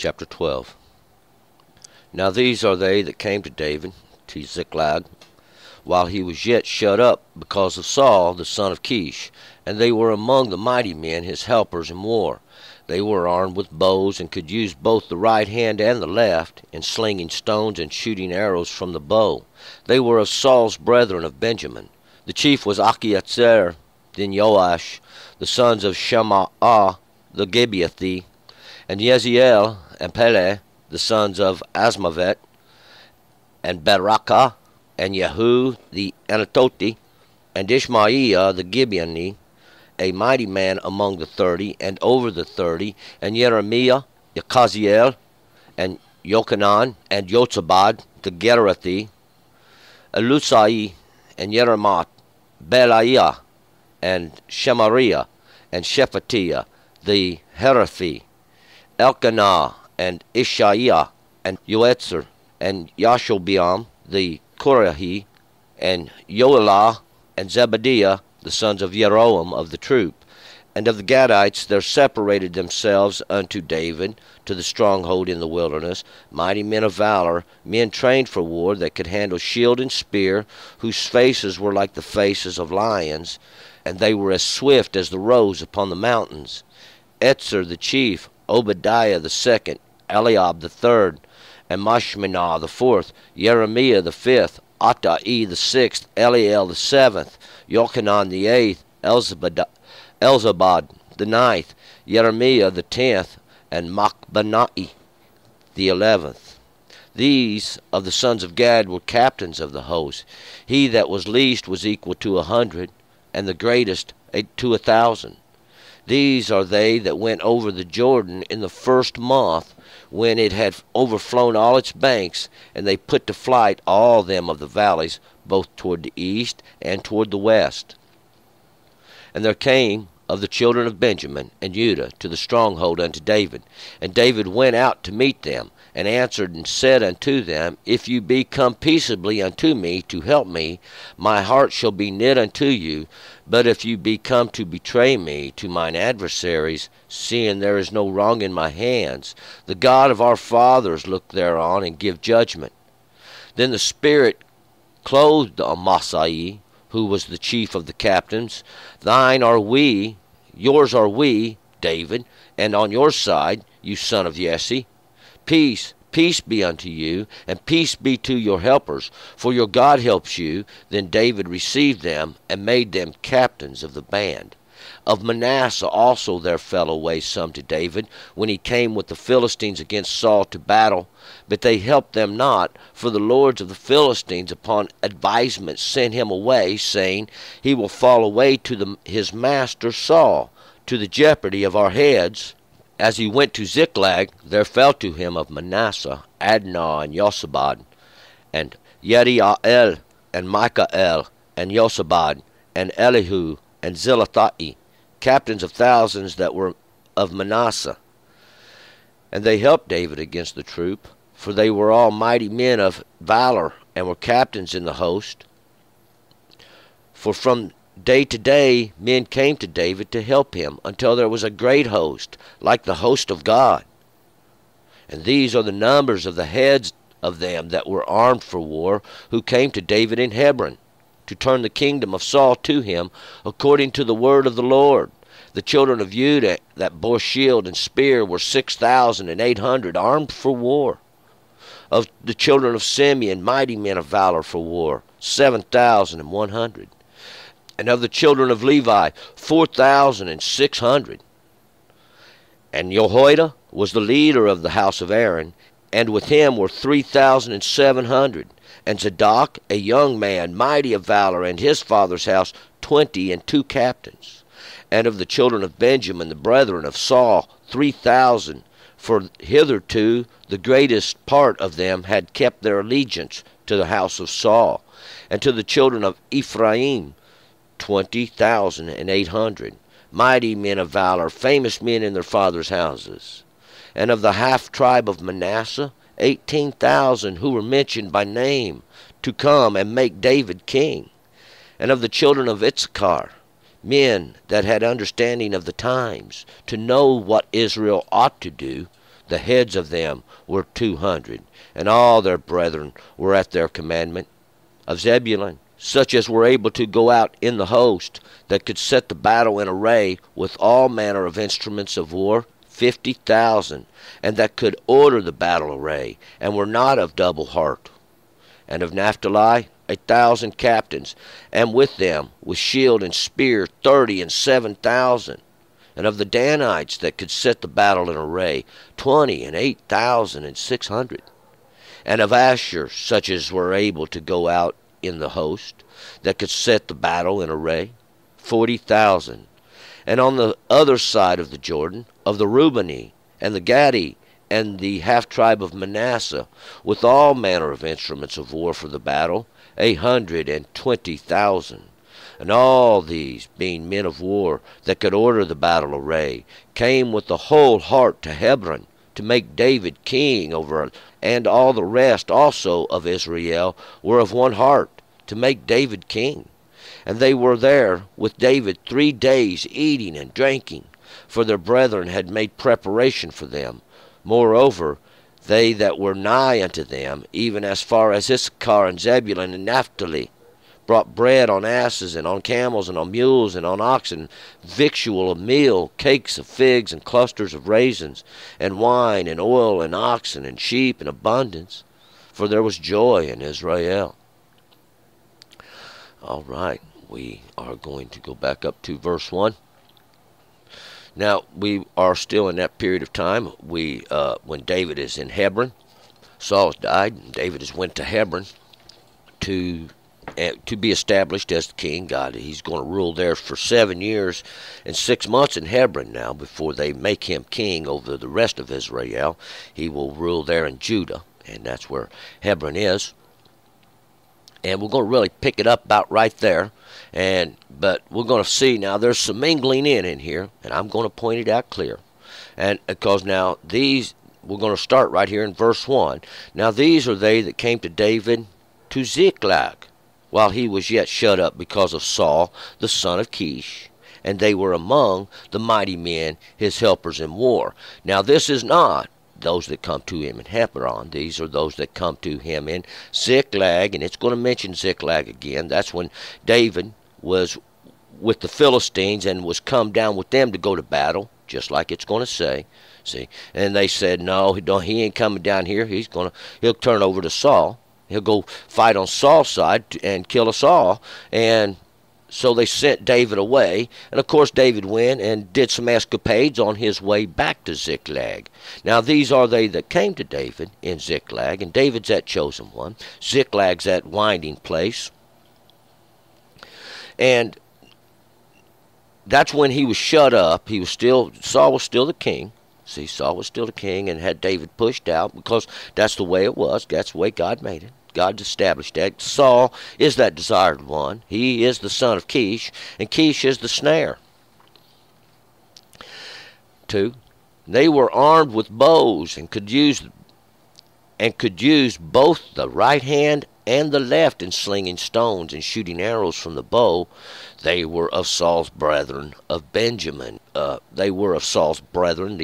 Chapter 12. Now these are they that came to David to Ziklag, while he was yet shut up because of Saul the son of Kish, and they were among the mighty men, his helpers in war. They were armed with bows, and could use both the right hand and the left, in slinging stones and shooting arrows from the bow. They were of Saul's brethren of Benjamin. The chief was Achiezer, then Joash, the sons of Shemaah the Gibeathi, and Yeziel and Peleh, the sons of Asmavet, and Berakah, and Yehu the Anatoti, and Ishmaiah the Gibeoni, a mighty man among the 30, and over the 30, and Jeremiah, Yekaziel, and Yochanan, and Yotzabad the Gerathi, Elusai, and Yeremoth, Belaiah, and Shemariah, and Shephatiah the Herathi, Elkanah, and Ishaiah, and Yoetzer, and Yashobeam the Korahi, and Yoelah, and Zebadiah, the sons of Jeroam of the troop. And of the Gadites there separated themselves unto David to the stronghold in the wilderness, mighty men of valor, men trained for war, that could handle shield and spear, whose faces were like the faces of lions, and they were as swift as the roes upon the mountains. Etzer the chief, Obadiah the second, Eliab the third, and Mashmenah the fourth, Jeremiah the fifth, Attai the sixth, Eliel the seventh, Yochanan the eighth, Elzabad the ninth, Jeremiah the 10th, and Machbanai the 11th. These of the sons of Gad were captains of the host. He that was least was equal to 100, and the greatest to 1,000. These are they that went over the Jordan in the first month, when it had overflown all its banks, and they put to flight all them of the valleys, both toward the east and toward the west. And there came of the children of Benjamin and Judah to the stronghold unto David. And David went out to meet them, and answered and said unto them, If you be come peaceably unto me to help me, my heart shall be knit unto you. But if you be come to betray me to mine adversaries, seeing there is no wrong in my hands, the God of our fathers look thereon and give judgment. Then the Spirit clothed Amasai, who was the chief of the captains. Thine are we, yours are we, David, and on your side, you son of Jesse. Peace, peace be unto you, and peace be to your helpers, for your God helps you. Then David received them, and made them captains of the band. Of Manasseh also there fell away some to David, when he came with the Philistines against Saul to battle. But they helped them not, for the lords of the Philistines upon advisement sent him away, saying, He will fall away to his master Saul, to the jeopardy of our heads. As he went to Ziklag, there fell to him of Manasseh Adnah and Josabad, and Yediael, and Michael, and Josabad, and Elihu, and Zilathai, captains of thousands that were of Manasseh. And they helped David against the troop, for they were all mighty men of valor, and were captains in the host. For from day to day men came to David to help him, until there was a great host, like the host of God. And these are the numbers of the heads of them that were armed for war, who came to David in Hebron, to turn the kingdom of Saul to him, according to the word of the Lord. The children of Judah that bore shield and spear were 6,800 armed for war. Of the children of Simeon, mighty men of valor for war, 7,100. And of the children of Levi, 4,600. And Jehoiada was the leader of the house of Aaron, and with him were 3,700. And Zadok, a young man, mighty of valor, and his father's house, 22 captains. And of the children of Benjamin, the brethren of Saul, 3,000. For hitherto the greatest part of them had kept their allegiance to the house of Saul. And to the children of Ephraim, 20,800, mighty men of valor, famous men in their fathers' houses. And of the half tribe of Manasseh, 18,000 who were mentioned by name to come and make David king. And of the children of Issachar, men that had understanding of the times, to know what Israel ought to do, The heads of them were 200, and all their brethren were at their commandment. Of Zebulun, such as were able to go out in the host, that could set the battle in array with all manner of instruments of war, 50,000, and that could order the battle array, and were not of double heart. And of Naphtali 1,000 captains, and with them, with shield and spear, 30 and 7,000. And of the Danites that could set the battle in array, 20 and 8,600. And of Asher, such as were able to go out in the host, that could set the battle in array, 40,000. And on the other side of the Jordan, of the Reubeni, and the Gadi, and the half-tribe of Manasseh, with all manner of instruments of war for the battle, 120,000. And all these, being men of war that could order the battle array, came with the whole heart to Hebron, to make David king over, and all the rest also of Israel were of one heart, to make David king. And they were there with David 3 days, eating and drinking, for their brethren had made preparation for them. Moreover, they that were nigh unto them, even as far as Issachar and Zebulun and Naphtali, brought bread on asses, and on camels, and on mules, and on oxen, victual of meal, cakes of figs, and clusters of raisins, and wine, and oil, and oxen, and sheep in abundance, for there was joy in Israel. All right, we are going to go back up to verse 1. Now, we are still in that period of time when David is in Hebron. Saul has died, and David has went to Hebron to be established as the king. He's going to rule there for 7 years and 6 months in Hebron now before they make him king over the rest of Israel. He will rule there in Judah, and that's where Hebron is. And we're going to really pick it up about right there. But we're going to see now there's some mingling in here, and I'm going to point it out clear. And because now these, we're going to start right here in verse 1. Now these are they that came to David to Ziklag, while he was yet shut up because of Saul, the son of Kish. And they were among the mighty men, his helpers in war. Now this is not those that come to him in Hebron. These are those that come to him in Ziklag, and it's going to mention Ziklag again. That's when David was with the Philistines and was come down with them to go to battle, just like it's going to say. See, and they said, no, he ain't coming down here. He'll turn over to Saul. He'll go fight on Saul's side and kill us all. And so they sent David away. And, of course, David went and did some escapades on his way back to Ziklag. Now, these are they that came to David in Ziklag. And David's that chosen one. Ziklag's that winding place. And that's when he was shut up. Saul was still the king. See, Saul was still the king and had David pushed out because that's the way it was. That's the way God made it. God established that. Saul is that desired one. He is the son of Kish, and Kish is the snare. 2. They were armed with bows and could use both the right hand and the left in slinging stones and shooting arrows from the bow. They were of Saul's brethren of Benjamin. They were of Saul's brethren,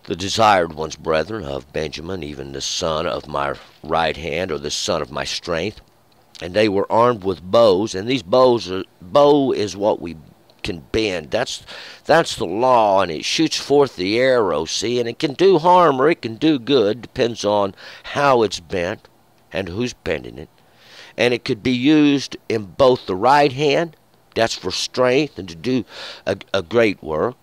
the desired one's brethren of Benjamin, even the son of my right hand, or the son of my strength. And they were armed with bows, and these bow is what we can bend. That's the law, and it shoots forth the arrow, see, and it can do harm or it can do good, depends on how it's bent and who's bending it. And it could be used in both the right hand, that's for strength and to do a great work,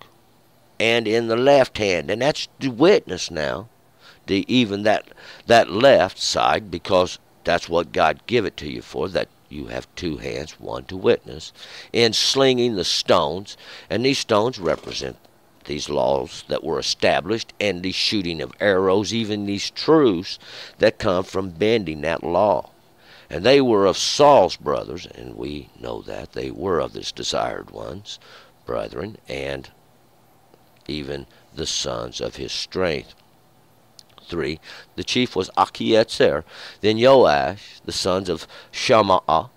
and in the left hand, and that's to witness now, even that left side, because that's what God give it to you for, that you have 2 hands, one to witness, in slinging the stones, and these stones represent these laws that were established, and the shooting of arrows, even these truths that come from bending that law. And they were of Saul's brothers, and we know that they were of his desired ones, brethren, and even the sons of his strength. 3. The chief was Achiezer, then Joash, the sons of Shammah,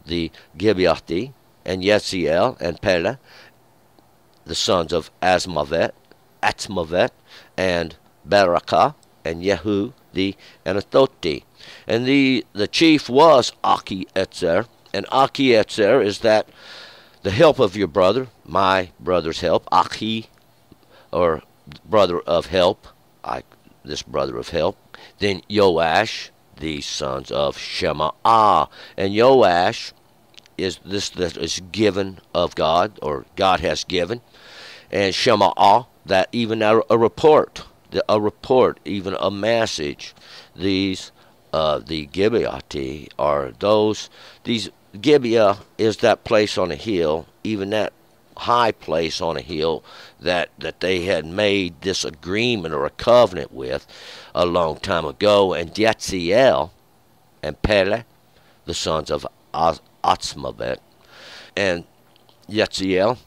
the Gibeathi, and Yetziel, and Pelah, the sons of Asmavet, Atzmavet, and Barakah, and Yehu the Anathothi. And the chief was Achiezer, and Achiezer is that the help of your brother, my brother's help, Achi, or brother of help, this brother of help. Then Joash, the sons of Shemaiah, and Joash is this that is given of God, or God has given, and Shemaiah, that even a report, even a message. These the Gibeati are these Gibeah is that place on a hill, even that high place on a hill that they had made this agreement or a covenant with a long time ago. And Yetziel and Pele, the sons of Atzmavet, and Yetziel,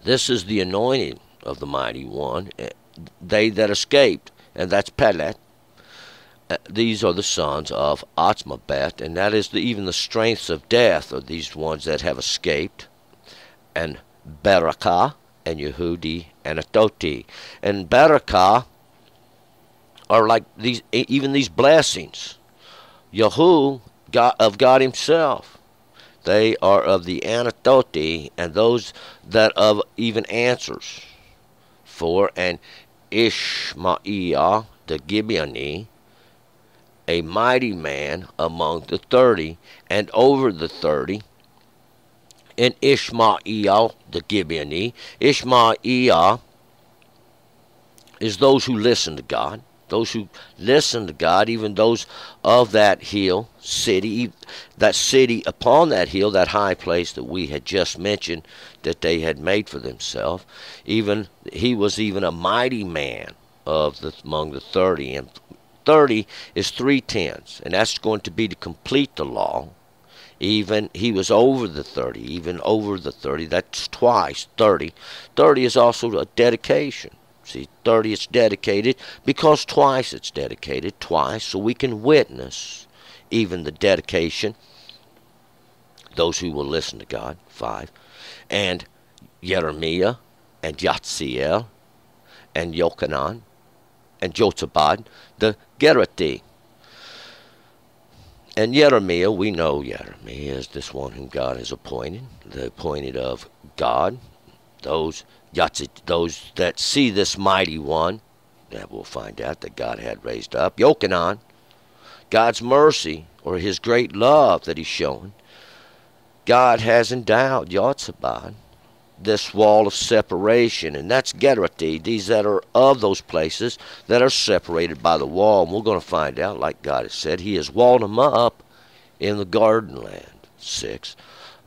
this is the anointing of the mighty one, they that escaped, and that's Pelet. These are the sons of Atzmabet, and that is even the strengths of death are these ones that have escaped, and Barakah, and Yehudi, and Atoti. And Barakah are like even these blessings. Yehu, God, of God himself. They are of the Anatoti, and those that of even answers for. And Ishmael the Gibeoni, a mighty man among the 30, and over the 30. And Ishmael the Gibeoni, Ishmael is those who listen to God. Those who listen to God, even those of that hill city, that city upon that hill, that high place that we had just mentioned, that they had made for themselves. Even he was even a mighty man among the 30, and 30 is 3 tenths, and that's going to be to complete the law. Even he was over the 30, even over the 30. That's twice 30. 30 is also a dedication. See, 30 it's dedicated because twice it's dedicated, twice, so we can witness even the dedication, those who will listen to God, 5. And Jeremiah, and Yatziel, and Yochanan, and Jozabad, the Gerati. And Jeremiah, we know Jeremiah is this one whom God has appointed, the appointed of God, those that see this mighty one, that we'll find out that God had raised up. Yochanan, God's mercy, or his great love that he's shown. God has endowed Yotzabad, this wall of separation, and that's Gerati, these that are of those places that are separated by the wall. And we're going to find out, like God has said, he has walled them up in the garden land. 6.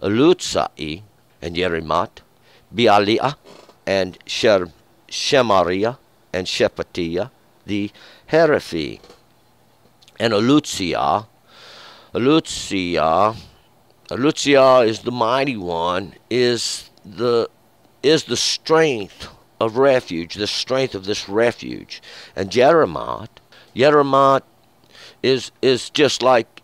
Elutzai, and Yerimat, Bealiah, and Shemariah, and Shephatiah, the Herephi. And Elutziah is the mighty one, is the strength of refuge, the strength of this refuge. And Jeremiah is just like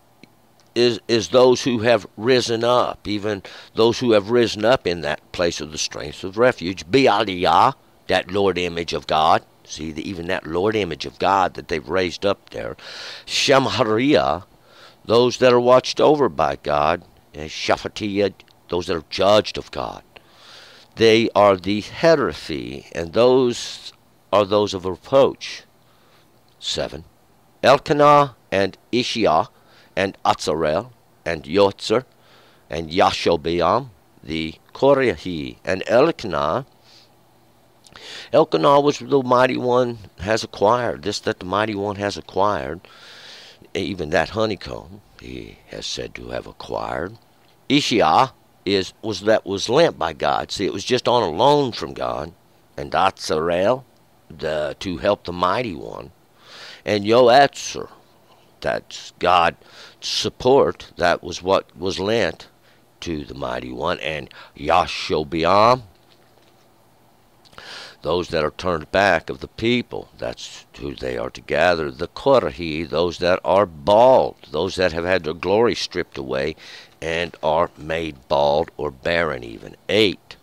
is those who have risen up, even those who have risen up in that place of the strength of refuge. Bealiah, that Lord image of God. See, even that Lord image of God that they've raised up there. Shemariah, those that are watched over by God. And Shephatiah, those that are judged of God. They are the Herephi, and those are those of reproach. 7. Elkanah, and Ishiah, and Atzarel, and Yotzer, and Yashobeam, the Korahi. And Elkanah was the mighty one has acquired, this that the mighty one has acquired, even that honeycomb he has said to have acquired. Ishiah was lent by God. See, it was just on a loan from God. And Atzarel, to help the mighty one. And Yoetzer, that's God's support, that was what was lent to the mighty one. And Yashobeam, those that are turned back of the people, that's who they are to gather. The Korahi, those that are bald, those that have had their glory stripped away and are made bald or barren even. 8.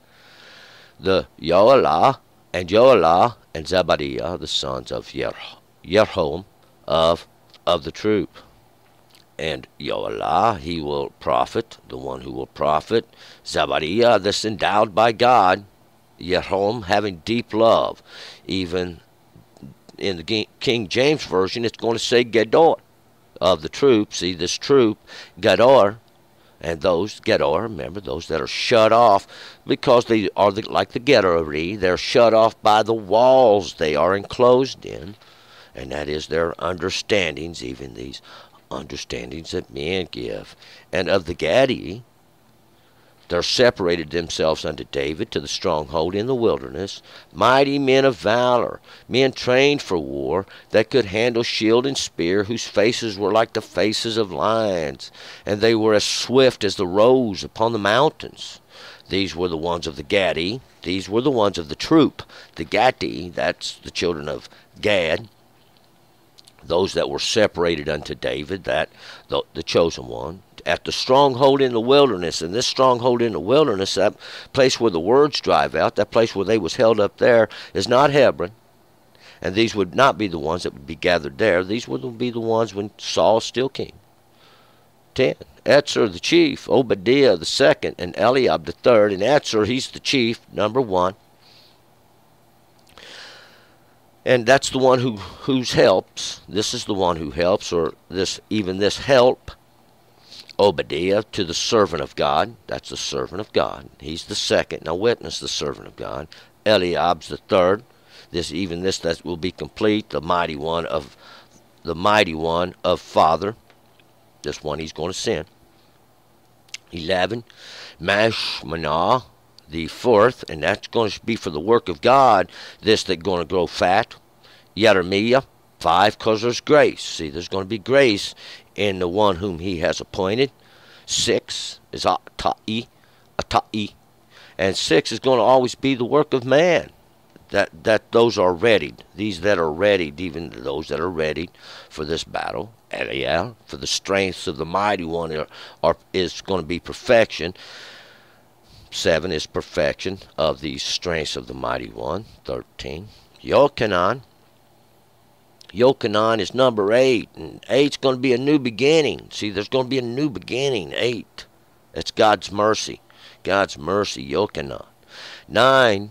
The Yoelah, and Yoelah and Zebadiah, the sons of Yerhom of the troop. And Yoelah, he will prophet, the one who will prophet. Zebadiah, this endowed by God. Yerhom, having deep love. Even in the King James Version, it's going to say Gedor of the troop. See, this troop, Gedor, and those, Gedor, remember, those that are shut off, because they are like the Gedori, they're shut off by the walls they are enclosed in, and that is their understandings, even these understandings that men give. And of the Gadi, there separated themselves unto David to the stronghold in the wilderness, mighty men of valor, men trained for war, that could handle shield and spear, whose faces were like the faces of lions, and they were as swift as the roes upon the mountains. These were the ones of the Gadi. These were the ones of the troop. The Gadi, that's the children of Gad, those that were separated unto David, that the chosen one, at the stronghold in the wilderness. And this stronghold in the wilderness, that place where the words drive out, that place where they was held up there, is not Hebron. And these would not be the ones that would be gathered there. These would be the ones when Saul's still king. 10. Etzer the chief, Obadiah the second, and Eliab the third. And Etzer, he's the chief, number 1. And that's the one who's helps. This is the one who helps, or this help. Obadiah to the servant of God. That's the servant of God. He's the second. Now witness the servant of God. Eliab's the third. This that will be complete. The mighty one of Father. This one he's going to send. 11. Mashmanah, the fourth, and that's going to be for the work of God. This that's going to grow fat. Yeremiah, 5, because there's grace. See, there's going to be grace in the one whom he has appointed. 6 is Atai. And 6 is going to always be the work of man. That those are readied. These that are readied, even those that are readied for this battle. Eliel, for the strengths of the mighty one is going to be perfection. 7 is perfection of the strengths of the mighty one. 13. Yochanan. Yochanan is number 8, and 8's going to be a new beginning. See, there's going to be a new beginning, 8. That's God's mercy. God's mercy, Yochanan. 9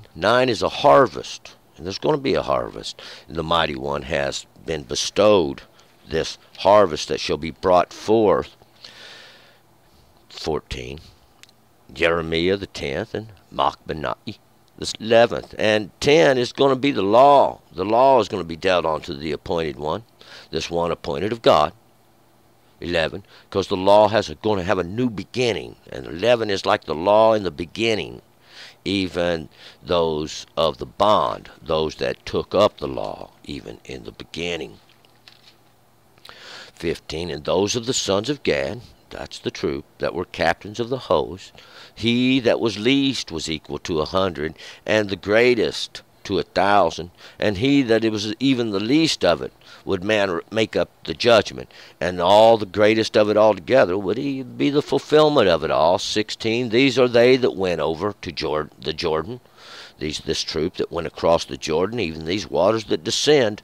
is a harvest, and there's going to be a harvest. And the mighty one has been bestowed this harvest that shall be brought forth. 14. Jeremiah the 10th, and Machbenai the 11th. And 10 is going to be the law. The law is going to be dealt onto the appointed one, this one appointed of God. 11, because the law going to have a new beginning. And 11 is like the law in the beginning. Even those of the bond, those that took up the law, even in the beginning. 15, and those of the sons of Gad, that's the troop, that were captains of the host. He that was least was equal to 100, and the greatest to 1,000. And he that it was even the least of it would make up the judgment. And all the greatest of it altogether would he be the fulfillment of it all. 16, these are they that went over to the Jordan. This troop that went across the Jordan, even these waters that descend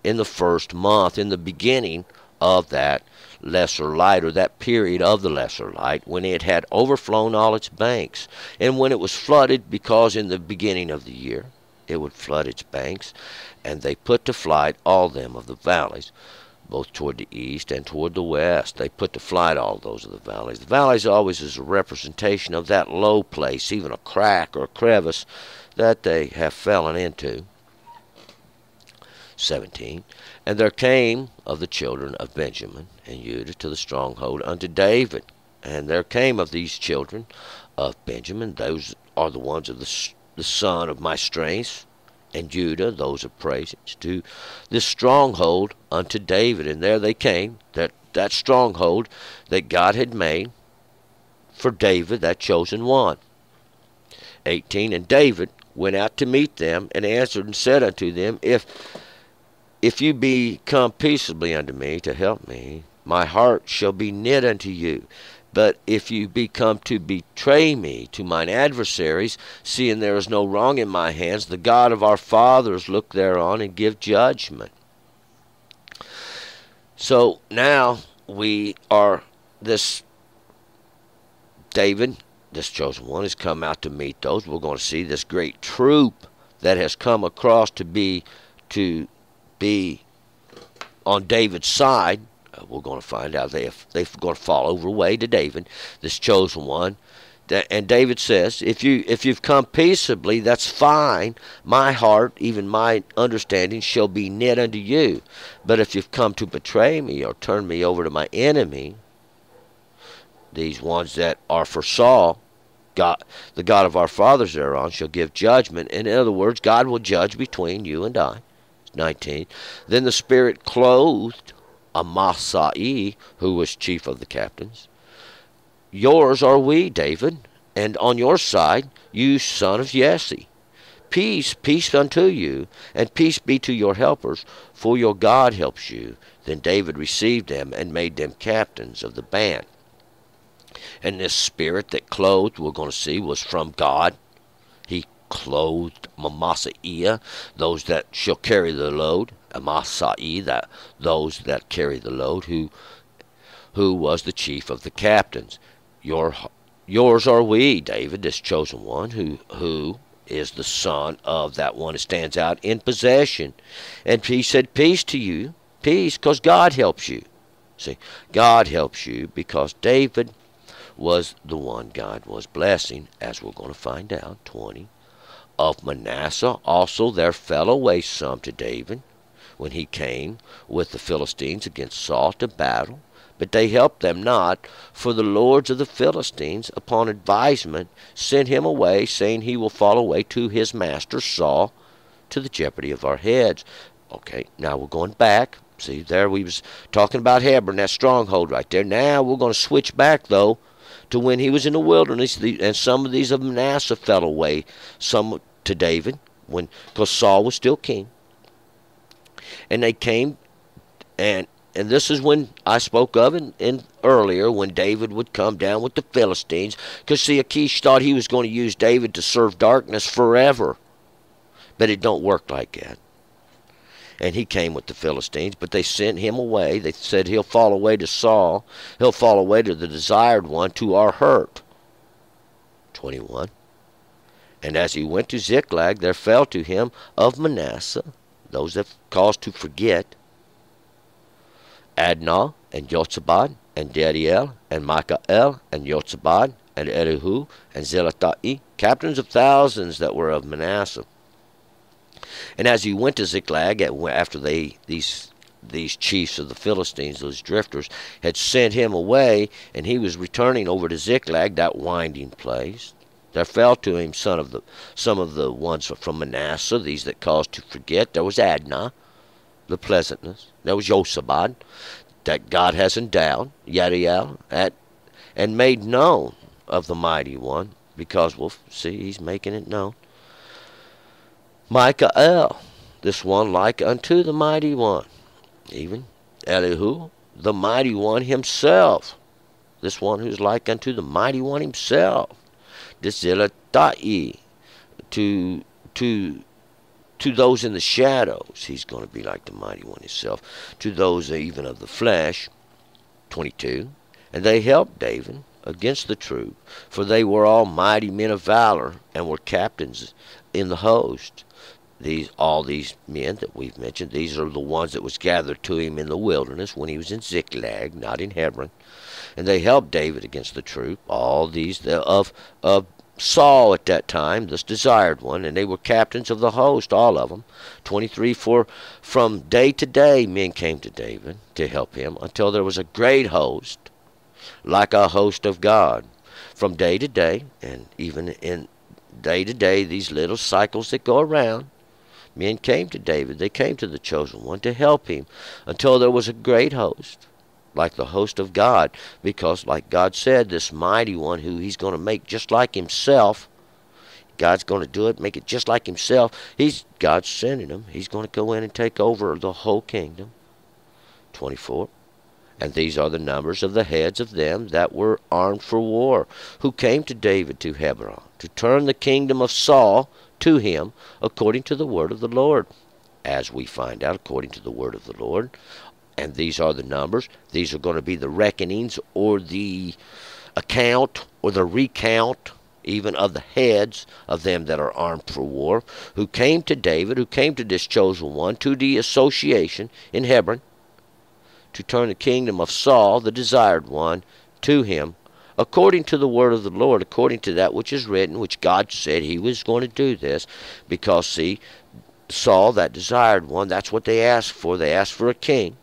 in the first month, in the beginning of that lesser light, or that period of the lesser light, when it had overflown all its banks, and when it was flooded, because in the beginning of the year it would flood its banks, and they put to flight all them of the valleys, both toward the east and toward the west. They put to flight all those of the valleys. The valleys always is a representation of that low place, even a crack or a crevice that they have fallen into. 17, and there came of the children of Benjamin and Judah to the stronghold unto David. And there came of these children of Benjamin, those are the ones of the son of my strength, and Judah, those of praise, to this stronghold unto David. And there they came, that stronghold that God had made for David, that chosen one. 18, and David went out to meet them, and answered and said unto them, If you be come peaceably unto me to help me, my heart shall be knit unto you. But if you be come to betray me to mine adversaries, seeing there is no wrong in my hands, the God of our fathers look thereon and give judgment. So now we are, this David, this chosen one, has come out to meet those. We're going to see this great troop that has come across to be on David's side. We're going to find out they're going to fall over way to David, this chosen one. And David says, if you've come peaceably, that's fine. My heart, even my understanding, shall be knit unto you. But if you've come to betray me or turn me over to my enemy, these ones that are for Saul, God, the God of our fathers thereon, shall give judgment. In other words, God will judge between you and I. 19. Then the Spirit clothed Amasai, who was chief of the captains. Yours are we, David, and on your side, you son of Jesse. Peace, peace unto you, and peace be to your helpers, for your God helps you. Then David received them and made them captains of the band. And this Spirit that clothed, we're going to see, was from God. He clothed Amasai, those that shall carry the load. Amasai, that those that carry the load, who was the chief of the captains. Yours are we, David, this chosen one, who is the son of that one who stands out in possession. And he said, peace to you, peace, because God helps you. See, God helps you because David was the one God was blessing, as we're going to find out. 20. Of Manasseh also there fell away some to David when he came with the Philistines against Saul to battle. But they helped them not, for the lords of the Philistines, upon advisement, sent him away, saying he will fall away to his master Saul, to the jeopardy of our heads. Okay, now we're going back. See, there we was talking about Hebron, that stronghold right there. Now we're going to switch back, though, to when he was in the wilderness, and some of these of Manasseh fell away, some to David, because Saul was still king. And they came, and this is when I spoke of in earlier, when David would come down with the Philistines, because see, Achish thought he was going to use David to serve darkness forever, but it don't work like that. And he came with the Philistines, but they sent him away. They said he'll fall away to Saul, he'll fall away to the desired one, to our hurt. 21. And as he went to Ziklag, there fell to him of Manasseh, those that caused to forget, Adnah, and Jotzabad, and Jediel, and Michael, and Jotzabad, and Elihu, and Zelatai, captains of thousands that were of Manasseh. And as he went to Ziklag, after these chiefs of the Philistines, those drifters, had sent him away, and he was returning over to Ziklag, that winding place, there fell to him some of the ones from Manasseh, these that caused to forget. There was Adnah, the pleasantness. There was Jotzabad, that God has endowed, Jediel, and made known of the mighty one, because we'll see he's making it known. Michael, this one like unto the mighty one. Even Elihu, the mighty one himself, this one who's like unto the mighty one himself. This Zelatai, to those in the shadows, he's going to be like the mighty one himself. To those even of the flesh. 22. And they helped David against the troop, for they were all mighty men of valor, and were captains in the host. All these men that we've mentioned, these are the ones that was gathered to him in the wilderness when he was in Ziklag, not in Hebron. And they helped David against the troop, all these of Saul at that time, this desired one, and they were captains of the host, all of them. 23, for from day to day men came to David to help him, until there was a great host, like a host of God. From day to day, and even in day to day, these little cycles that go around, men came to David, they came to the chosen one to help him, until there was a great host, like the host of God, because like God said, this mighty one who he's going to make just like himself, God's going to do it, make it just like himself. God's sending him. He's going to go in and take over the whole kingdom. 24. And these are the numbers of the heads of them that were armed for war, who came to David to Hebron, to turn the kingdom of Saul to him, according to the word of the Lord. As we find out, according to the word of the Lord. And these are the numbers. These are going to be the reckonings, or the account, or the recount, even of the heads of them that are armed for war, who came to David, who came to this chosen one, to the association in Hebron, to turn the kingdom of Saul, the desired one, to him, according to the word of the Lord, according to that which is written, which God said he was going to do this. Because, see, Saul, that desired one, that's what they asked for. They asked for a king.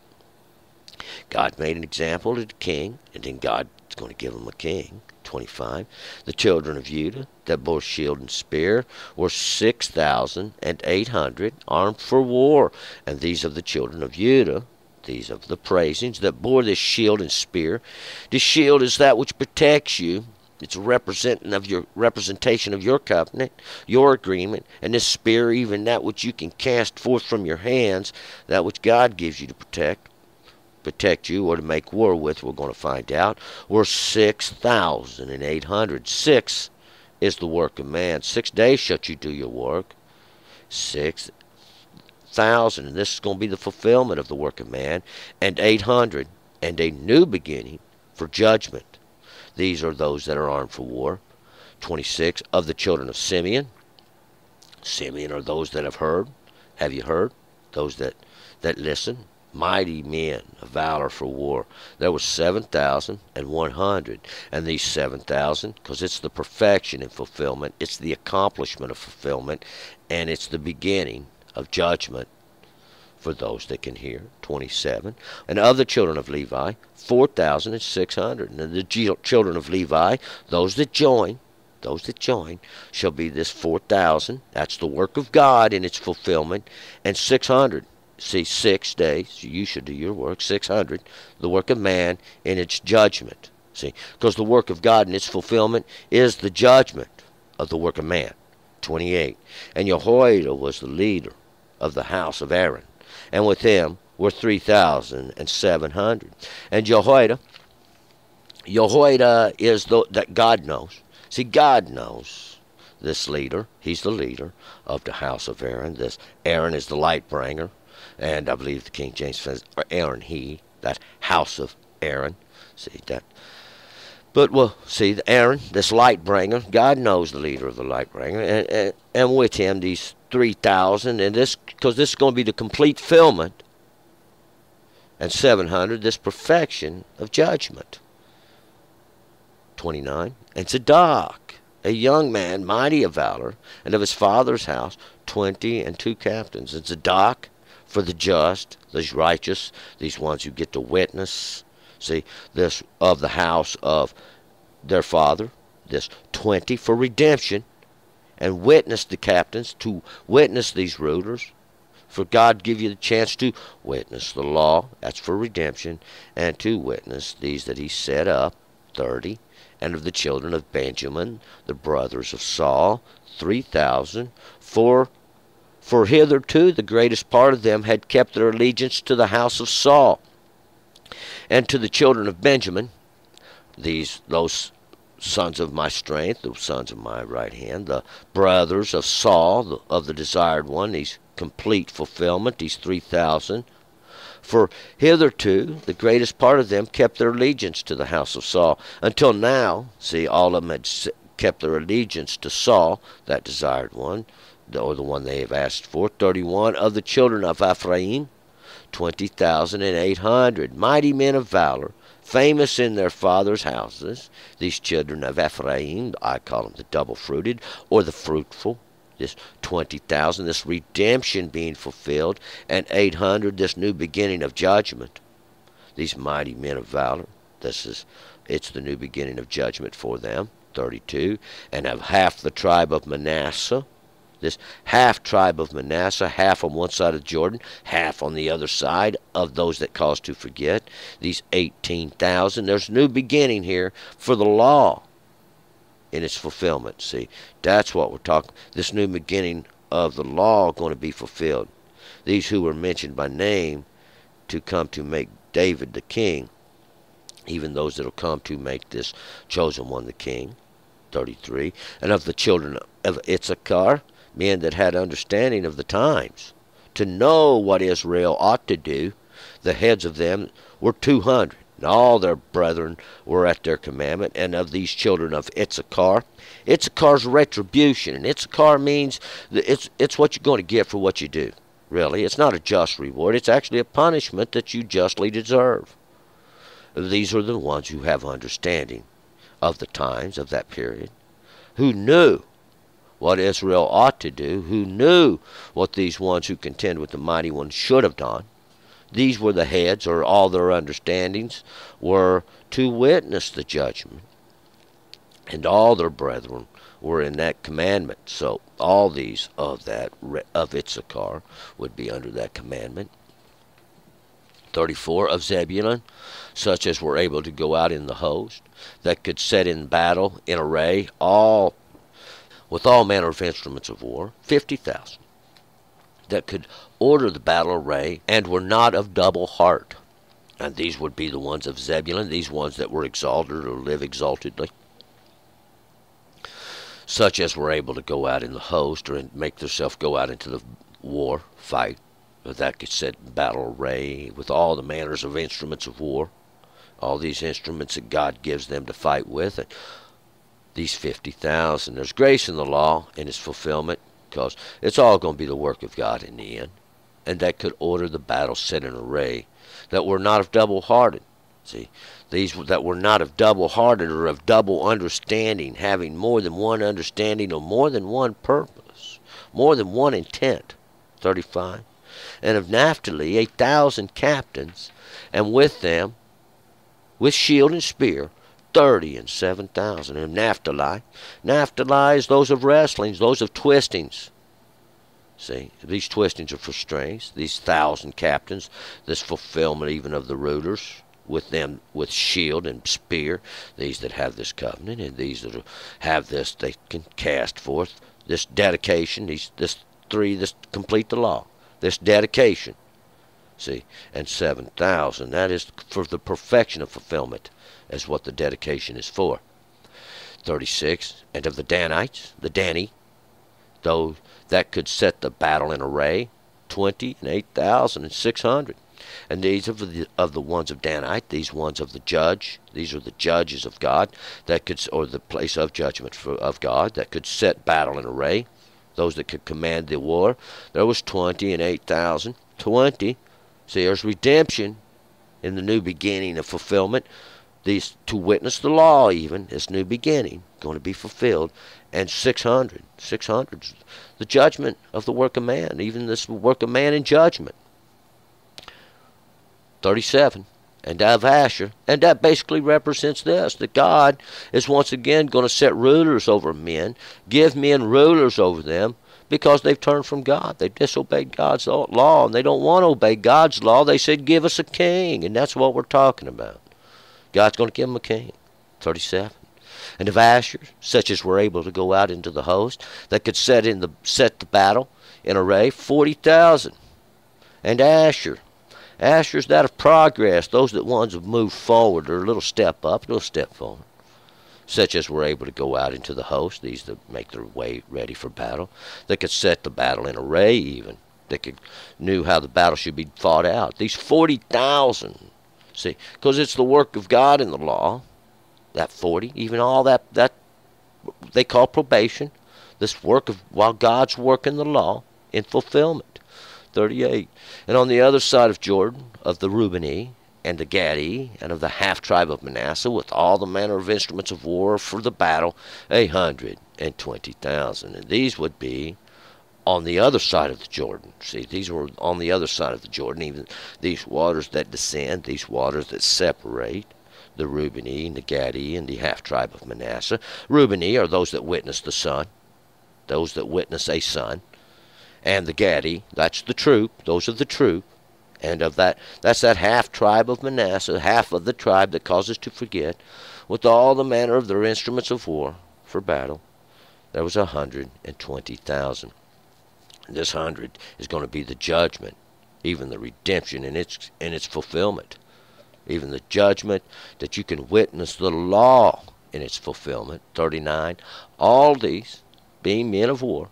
God made an example of the king, and then God is going to give him a king. 25. The children of Judah that bore shield and spear were 6,800 armed for war. And these of the children of Judah, these of the praisings that bore this shield and spear. The shield is that which protects you. It's a representation of your covenant, your agreement, and this spear, even that which you can cast forth from your hands, that which God gives you to protect you or to make war with, we're going to find out, were 6,800. 6 is the work of man. 6 days shalt you do your work. 6,000, and this is going to be the fulfillment of the work of man, and 800, and a new beginning for judgment. These are those that are armed for war. 26, of the children of Simeon. Simeon are those that have heard. Have you heard? Those that listen. Mighty men of valor for war. There was 7,100. And these 7,000, because it's the perfection and fulfillment, it's the accomplishment of fulfillment, and it's the beginning of judgment for those that can hear. 27. And of the children of Levi, 4,600. And the children of Levi, those that join, shall be this 4,000. That's the work of God in its fulfillment. And 600. See, 6 days, you should do your work. 600, the work of man in its judgment. See, because the work of God in its fulfillment is the judgment of the work of man. 28. And Jehoiada was the leader of the house of Aaron, and with him were 3,700. And Jehoiada is that God knows. See, God knows this leader. He's the leader of the house of Aaron. This Aaron is the light bringer. And I believe the King James says Aaron, that house of Aaron. See that. But, well, see, Aaron, this light bringer, God knows the leader of the light bringer, and with him these 3,000, and this, because this is going to be the complete fulfillment, and 700, this perfection of judgment. 29, and Zadok, a young man, mighty of valor, and of his father's house, 22 captains. And Zadok, for the just, these righteous, these ones who get to witness, see, this of the house of their father, this 20 for redemption, and witness the captains, to witness these rulers. For God give you the chance to witness the law, that's for redemption, and to witness these that he set up, 30. And of the children of Benjamin, the brothers of Saul, 3,000. For hitherto the greatest part of them had kept their allegiance to the house of Saul. And to the children of Benjamin, those sons of my strength, the sons of my right hand, the brothers of Saul, of the desired one, these complete fulfillment, these 3,000. For hitherto the greatest part of them kept their allegiance to the house of Saul. Until now, see, all of them had kept their allegiance to Saul, that desired one, or the one they have asked for. 31, of the children of Ephraim, 20,800, mighty men of valor, famous in their fathers' houses. These children of Ephraim, I call them the double-fruited, or the fruitful. This 20,000, this redemption being fulfilled, and 800, this new beginning of judgment. These mighty men of valor, it's the new beginning of judgment for them. 32, and of half the tribe of Manasseh. This half tribe of Manasseh, half on one side of Jordan, half on the other side of those that cause to forget. These 18,000. There's a new beginning here for the law in its fulfillment. See, that's what we're talking. This new beginning of the law going to be fulfilled. These who were mentioned by name to come to make David the king. even those that will come to make this chosen one the king. 33. And of the children of Issachar, men that had understanding of the times, to know what Israel ought to do, the heads of them were 200. And all their brethren were at their commandment. And of these children of Issachar, Issachar's retribution. And Issachar means it's what you're going to get for what you do. Really, it's not a just reward. It's actually a punishment that you justly deserve. These are the ones who have understanding of the times of that period, who knew what Israel ought to do, who knew what these ones who contend with the mighty one should have done. These were the heads, or all their understandings were to witness the judgment. And all their brethren were in that commandment. So all these of Issachar would be under that commandment. 34. Of Zebulun, such as were able to go out in the host, that could set in battle, in array, with all manner of instruments of war, 50,000. That could order the battle array, and were not of double heart. And these would be the ones of Zebulun, these ones that were exalted or live exaltedly. Such as were able to go out in the host, or make themselves go out into the war, fight. That could set in battle array with all the manners of instruments of war. All these instruments that God gives them to fight with. And these 50,000. There's grace in the law and its fulfillment, because it's all going to be the work of God in the end. And that could order the battle set in array, that were not of double-hearted. See, these that were not of double-hearted, or of double understanding, having more than one understanding, or more than one purpose, more than one intent. 35. And of Naphtali 8,000 captains, and with them, with shield and spear, 30 and 7,000. And Naphtali is those of wrestlings, those of twistings. See, these twistings are for strengths. These 1,000 captains, this fulfillment even of the rulers, with them with shield and spear, these that have this covenant, and these that have this, they can cast forth this dedication, this complete the law, this dedication. See, and 7,000, that is for the perfection of fulfillment, as what the dedication is for. 36, and of the Danites, the Dani, those that could set the battle in array, 20 and 8,600. And these of the ones of Danite, these ones of the judge, these are the judges of God, that could, or the place of judgment of God, that could set battle in array, those that could command the war. There was 20 and 8,000. 20. See, there's redemption in the new beginning of fulfillment. These to witness the law, even this new beginning, going to be fulfilled. And 600. 600, the judgment of the work of man, even this work of man in judgment. 37. And of Asher, and that basically represents this, that God is once again going to set rulers over men, give men rulers over them, because they've turned from God. They've disobeyed God's law, and they don't want to obey God's law. They said, give us a king, and that's what we're talking about. God's going to give them a king. 37. And of Asher, such as were able to go out into the host, that could set the battle in array, 40,000. And Asher's that of progress, those that ones have moved forward, or a little step up, a little step forward. Such as were able to go out into the host, these that make their way ready for battle. They could set the battle in array even. They knew how the battle should be fought out. These 40,000, see, because it's the work of God in the law, that 40, even all that they call probation, this work of, while God's working the law in fulfillment. 38. And on the other side of Jordan, of the Reubeni, and the Gadi, and of the half-tribe of Manasseh, with all the manner of instruments of war for the battle, 120,000. And these would be on the other side of the Jordan. See, these were on the other side of the Jordan, even these waters that descend, these waters that separate the Reubeni, and the Gadi, and the half-tribe of Manasseh. Reubeni are those that witness the son, those that witness a son. And the Gadi, that's the troop, those are the troop. And of that's that half-tribe of Manasseh, half of the tribe that causes to forget, with all the manner of their instruments of war for battle. There was 120,000. This 100 is going to be the judgment, even the redemption in its fulfillment. even the judgment, that you can witness the law in its fulfillment. 39. All these, being men of war,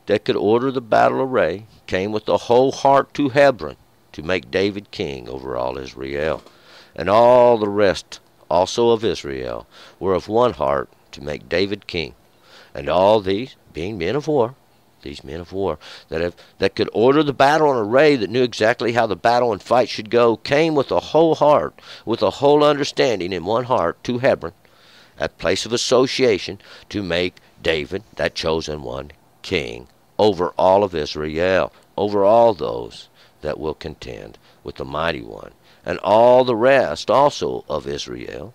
that could order the battle array, came with the whole heart to Hebron to make David king over all Israel. And all the rest also of Israel were of one heart to make David king. And all these, being men of war, these men of war that could order the battle and array, that knew exactly how the battle and fight should go, came with a whole heart, with a whole understanding in one heart to Hebron, that place of association, to make David, that chosen one, king over all of Israel, over all those that will contend with the mighty one. And all the rest also of Israel,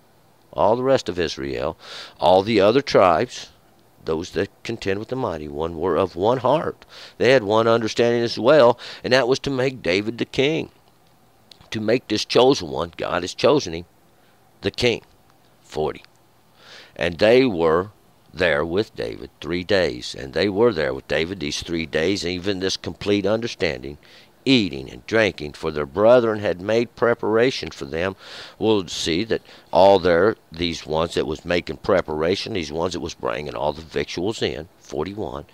all the rest of Israel, all the other tribes, those that contend with the mighty one, were of one heart. They had one understanding as well, and that was to make David the king, to make this chosen one, God has chosen him, the king. 40. And they were there with David 3 days, and they were there with David these 3 days, and even this complete understanding, eating and drinking, for their brethren had made preparation for them. We'll see that all these ones that was making preparation, these ones that was bringing all the victuals in. 41.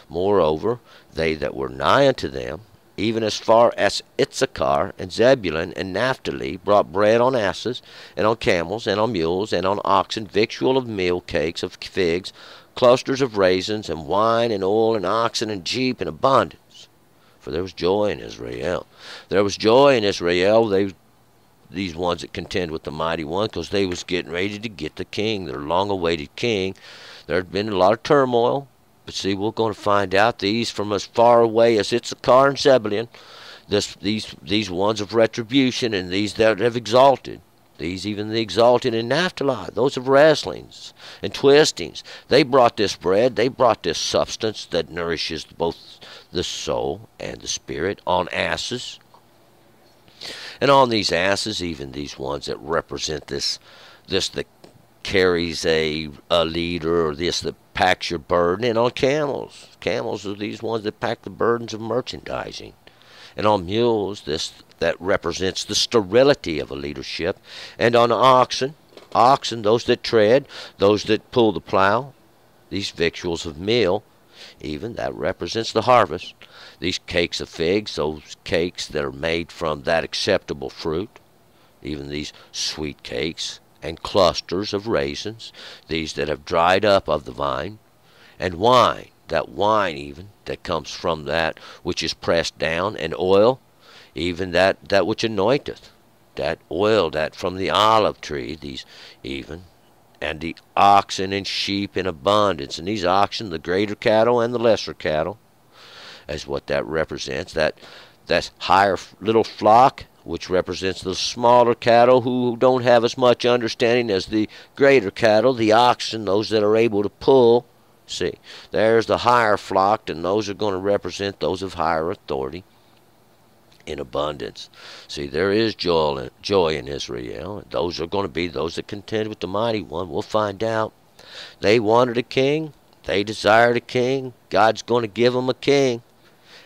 Moreover, they that were nigh unto them, even as far as Issachar and Zebulun and Naphtali, brought bread on asses, and on camels, and on mules, and on oxen, victual of meal, cakes of figs, clusters of raisins, and wine, and oil, and oxen, and sheep in abundance. For there was joy in Israel. There was joy in Israel, these ones that contend with the mighty one, because they was getting ready to get the king, their long-awaited king. There had been a lot of turmoil. But see, we're going to find out these from as far away as Issachar and Zebulun, these ones of retribution, and these that have exalted, these even the exalted in Naphtali, those of wrestlings and twistings. They brought this bread, they brought this substance that nourishes both the soul and the spirit on asses. And on these asses, even these ones that represent this that carries a leader, or this that packs your burden, and on camels. Camels are these ones that pack the burdens of merchandising. And on mules, this that represents the sterility of a leadership. And on oxen, those that tread, those that pull the plow, these victuals of meal, even that represents the harvest. These cakes of figs, those cakes that are made from that acceptable fruit, even these sweet cakes, and clusters of raisins, these that have dried up of the vine, and wine, that wine even that comes from that which is pressed down, and oil, even that which anointeth, that oil that from the olive tree, these even, and the oxen and sheep in abundance, and these oxen, the greater cattle and the lesser cattle, as what that represents, that higher little flock, which represents the smaller cattle who don't have as much understanding as the greater cattle, the oxen, those that are able to pull. See, there's the higher flock, and those are going to represent those of higher authority in abundance. See, there is joy in Israel, and those are going to be those that contend with the mighty one. We'll find out. They wanted a king. They desired a king. God's going to give them a king.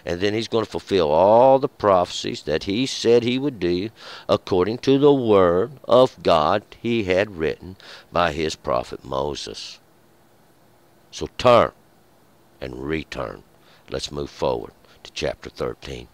And then he's going to fulfill all the prophecies that he said he would do according to the word of God he had written by his prophet Moses. So turn and return. Let's move forward to chapter 13.